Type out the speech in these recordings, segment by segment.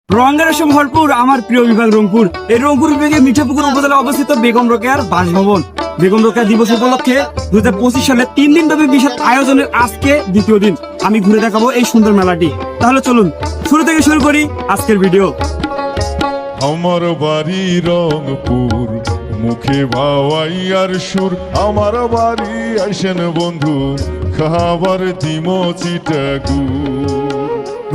রঙের রেশম ভরপুর আমার প্রিয় বিভাগ রংপুর। এই রংপুর বিভাগে মিঠাপুকুর উপজেলায় অবস্থিত বেগম রোকেয়ার বাসভবন। বেগম রোকেয়া দিবস উপলক্ষে 2025 সালে 3 দিন ব্যাপী বিশাল আয়োজনের আজকে দ্বিতীয় দিন। আমি ঘুরে দেখাবো এই সুন্দর মেলাটি। তাহলে চলুন শুরু থেকে শুরু করি আজকের ভিডিও। আমার বাড়ি রংপুর, মুখে ভাওয়াইয়ার সুর। আমার বাড়ি আইসেন বন্ধু, খাবার দিমো চিটাগুড়।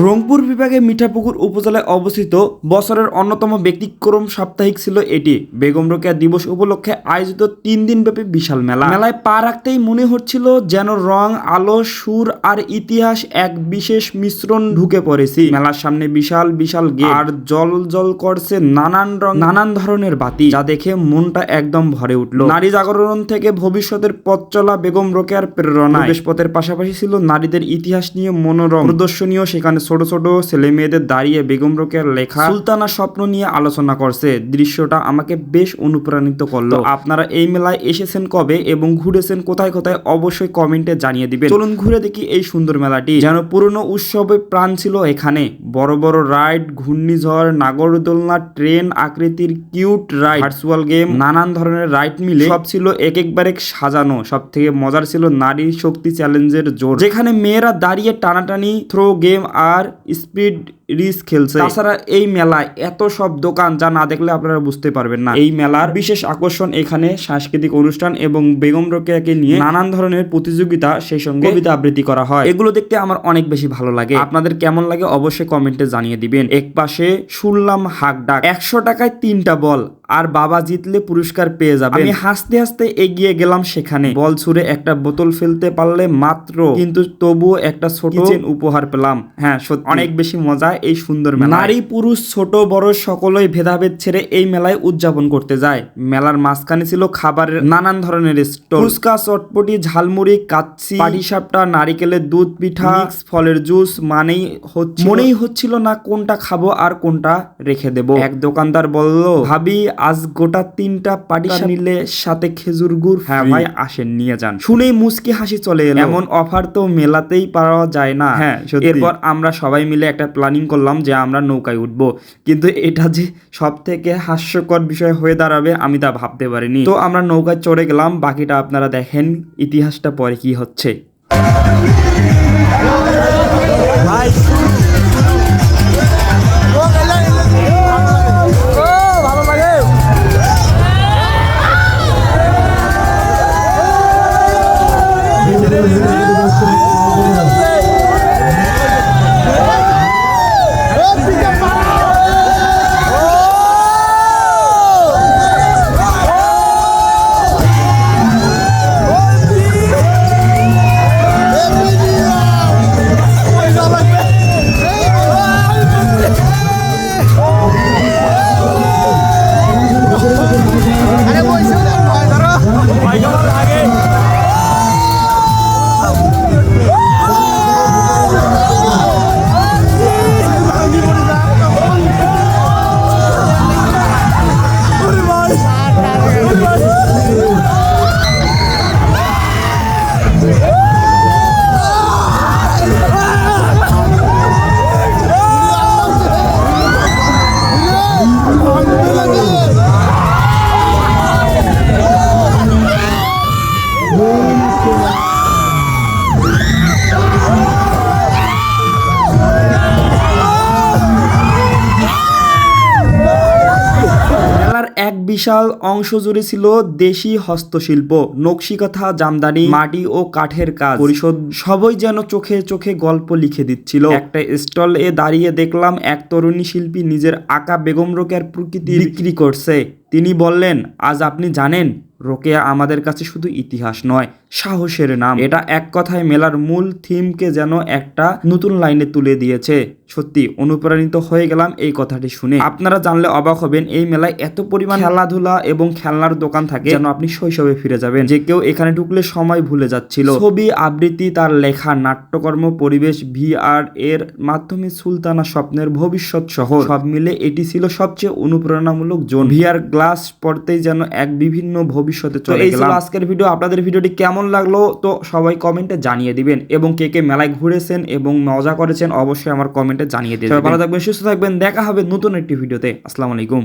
রংপুর বিভাগে মিঠাপুকুর উপজেলায় অবস্থিত বছরের অন্যতম ব্যতিক্রম সাপ্তাহিক ছিল এটি। বেগম রোকেয়া দিবস উপলক্ষে আয়োজিত 3 দিন ব্যাপী বিশাল মেলা। মেলায় পা রাখতেই মনে হচ্ছিল যেন রং, আলো, সুর আর ইতিহাস এক বিশেষ মিশ্রণ ঢুকে পড়েছি। মেলার সামনে বিশাল বিশাল গেট আর জল জল করছে নানান রং, নানান ধরনের বাতি, যা দেখে মনটা একদম ভরে উঠল। নারী জাগরণ থেকে ভবিষ্যতের পথ চলা বেগম রোকেয়ার প্রেরণা। প্রবেশপথের পাশাপাশি ছিল নারীদের ইতিহাস নিয়ে মনোরম প্রদর্শনীয়। সেখানে ছোট ছোট ছেলে মেয়েদের দাঁড়িয়ে বেগম রোকেয়ার লেখা সুলতানা স্বপ্ন নিয়ে আলোচনা করছে। দৃশ্যটা আমাকে বেশ অনুপ্রাণিত করলো। আপনারা এই মেলায় এসেছেন কবে এবং ঘুরেছেন কোথায় কোথায় অবশ্যই কমেন্টে জানিয়ে দিবেন। চলুন ঘুরে দেখি এই সুন্দর মেলাটি। যেন পুরনো উৎসবে প্রাণ ছিল এখানে। বড় বড় রাইড, ঘূর্ণিঝড়, নাগরদোলনা, ট্রেন আকৃতির কিউট রাইড, ভার্চুয়াল গেম, নানান ধরনের রাইড মিলে সব ছিল একবারে সাজানো। সব থেকে মজার ছিল নারী শক্তি চ্যালেঞ্জের জোর, যেখানে মেয়েরা দাঁড়িয়ে টানাটানি, থ্রো গেম আর স্পিড রিস খেলছে। তাছাড়া এই মেলায় এত সব দোকান যা না দেখলে আপনারা বুঝতে পারবেন না। এই মেলার বিশেষ আকর্ষণ এখানে সাংস্কৃতিক অনুষ্ঠান এবং বেগম রোকেয়াকে নিয়ে নানান ধরনের প্রতিযোগিতা, সেই সঙ্গে কবিতা আবৃত্তি করা হয়। এগুলো দেখতে আমার অনেক বেশি ভালো লাগে। আপনাদের কেমন লাগে অবশ্যই কমেন্টে জানিয়ে দিবেন। এক পাশে শুনলাম হাক ডাক, 100 টাকায় 3টা বল, আর বাবা জিতলে পুরস্কার পেয়ে যাবে। আমি হাসতে হাসতে এগিয়ে গেলাম সেখানে। বল ছুড়ে একটা বোতল ফেলতে পারলে মাত্র, কিন্তু তবুও একটা ছোট উপহার পেলাম। হ্যাঁ, সত্যি অনেক বেশি মজা এই সুন্দর মেলা। নারী পুরুষ ছোট বড় সকলেই ভেদাভেদ ছেড়ে এই মেলায় উদযাপন করতে যায়। মেলার মাঝখানে ছিল খাবারের নানান ধরনের স্টল। ফুচকা, চটপটি, ঝালমুড়ি, কাচ্চি, পাটিসাপটা, নারিকেলের দুধ পিঠা, মিক্স ফলের জুস। মনেই হচ্ছিল না কোনটা খাবো আর কোনটা রেখে দেব। এক দোকানদার বলল, ভাবি আজ গোটা 3টা পাটিসাপটা নিলে সাথে খেজুর গুড়। হ্যাঁ ভাই, আসেন নিয়ে যান। শুনেই মুচকি হাসি চলে এলো। এমন অফার তো মেলাতেই পাওয়া যায় না। হ্যাঁ, এরপর আমরা সবাই মিলে একটা প্ল্যানিং করলাম যে আমরা নৌকায় উঠবো, কিন্তু এটা যে সব থেকে হাস্যকর বিষয় হয়ে দাঁড়াবে আমি তা ভাবতে পারিনি। তো আমরা নৌকায় চড়ে গেলাম। বাকিটা আপনারা দেখেন, ইতিহাসটা পরে কি হচ্ছে। এক বিশাল অংশ জুড়ে ছিল দেশি হস্তশিল্প, নকশিকাঁথা, জামদানি, মাটি ও কাঠের কাজ। পরিষদ সবই যেন চোখে চোখে গল্প লিখে দিচ্ছিল। একটা স্টল এ দাঁড়িয়ে দেখলাম এক তরুণী শিল্পী নিজের আঁকা বেগম রোকেয়ার প্রকৃতি বিক্রি করছে। তিনি বললেন, আজ আপনি জানেন রোকেয়া আমাদের কাছে শুধু ইতিহাস নয়, সাহসের নাম। এটা এক কথায় মেলার মূল থিমকে যেন একটা নতুন লাইনে তুলে দিয়েছে। সত্যি অনুপ্রাণিত হয়ে গেলাম এই কথাটি শুনে। আপনারা জানলে অবাক হবেন, এই মেলায় এত পরিমাণ খেলাধুলা এবং খেলনার দোকান থাকে যেন আপনি শৈশবে ফিরে যাবেন। যে কেউ এখানে ঢুকলে সময় ভুলে যাচ্ছিল। ছবি, আবৃত্তি, তার লেখা, নাট্যকর্ম, পরিবেশ, VR এর মাধ্যমে সুলতানা স্বপ্নের ভবিষ্যৎ শহর, সব মিলে এটি ছিল সবচেয়ে অনুপ্রেরণামূলক জোন। VR ক্লাস পড়তেই যেন এক বিভিন্ন ভবিষ্যতে চলে গেলাম। আজকের ভিডিও, আপনাদের ভিডিওটি কেমন লাগলো তো সবাই কমেন্টে জানিয়ে দিবেন, এবং কে কে মেলায় ঘুরেছেন এবং মজা করেছেন অবশ্যই আমার কমেন্টে জানিয়ে দিবেন। ভালো থাকবেন, সুস্থ থাকবেন, দেখা হবে নতুন একটি ভিডিওতে। আসসালামু আলাইকুম।